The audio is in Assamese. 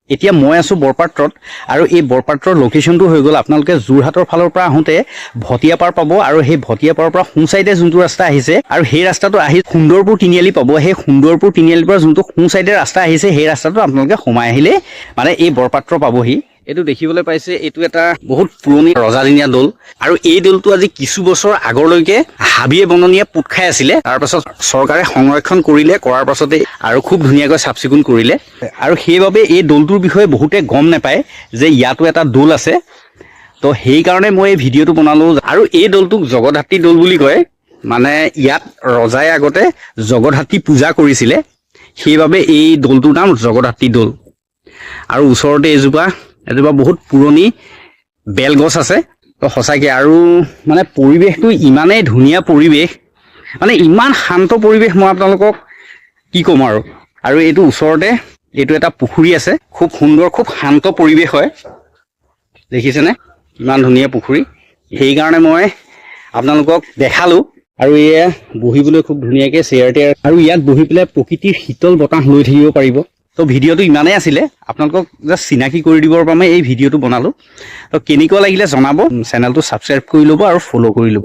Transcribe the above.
এতিয়া মই আছো বৰপাত্ৰত আৰু এই বৰপাত্ৰৰ লোকেশ্যনটো হৈ গ'ল আপোনালোকে যোৰহাটৰ ফালৰ পৰা আহোঁতে ভটিয়াপাৰ পাব আৰু সেই ভটিয়াপাৰৰ পৰা সোঁ চাইডে যোনটো ৰাস্তা আহিছে আৰু সেই ৰাস্তাটো আহি সুন্দৰপুৰ তিনিআলি পাব। সেই সুন্দৰপুৰ তিনিআলিৰ পৰা যোনটো সোঁ চাইডে ৰাস্তা আহিছে সেই ৰাস্তাটো আপোনালোকে সোমাই আহিলে মানে এই বৰপাত্ৰ পাবহি। এইটো দেখিবলৈ পাইছে, এইটো এটা বহুত পুৰণি ৰজাদিনীয়া দৌল আৰু এই দৌলটো আজি কিছু বছৰ আগলৈকে হাবিয়ে বননিয়ে পোত খাই আছিলে। তাৰপাছত চৰকাৰে সংৰক্ষণ কৰিলে, কৰাৰ পাছতে আৰু খুব ধুনীয়াকৈ চাফ চিকুণ কৰিলে আৰু সেইবাবে এই দৌলটোৰ বিষয়ে বহুতে গম নাপায় যে ইয়াতো এটা দৌল আছে। তো সেইকাৰণে মই এই ভিডিঅ'টো বনালোঁ। আৰু এই দৌলটোক জগতহাতী দৌল বুলি কয়, মানে ইয়াত ৰজাই আগতে জগতহাতী পূজা কৰিছিলে, সেইবাবে এই দৌলটোৰ নাম জগতহাতী দৌল। আৰু ওচৰতে এজোপা বহুত পুৰণি বেলগছ আছে। তো সঁচাকৈ আৰু মানে পৰিৱেশটো ইমানেই ধুনীয়া পৰিৱেশ, মানে ইমান শান্ত পৰিৱেশ, মই আপোনালোকক কি ক'ম আৰু এইটো ওচৰতে এইটো এটা পুখুৰী আছে, খুব সুন্দৰ, খুব শান্ত পৰিৱেশ হয়। দেখিছেনে ইমান ধুনীয়া পুখুৰী, সেইকাৰণে মই আপোনালোকক দেখালোঁ। আৰু এয়া বহিবলৈ খুব ধুনীয়াকৈ চেয়াৰ টেয়াৰ, আৰু ইয়াত বহি পেলাই প্ৰকৃতিৰ শীতল বতাহ লৈ থাকিব পাৰিব। তো ভিডিঅ'টো ইমানেই আছিলে, আপোনালোকক জাষ্ট চিনাকি কৰি দিবৰ বাবে এই ভিডিঅ'টো বনালোঁ। তো কেনেকুৱা লাগিলে জনাব, চেনেলটো ছাবস্ক্ৰাইব কৰি ল'ব আৰু ফ'ল' কৰি ল'ব।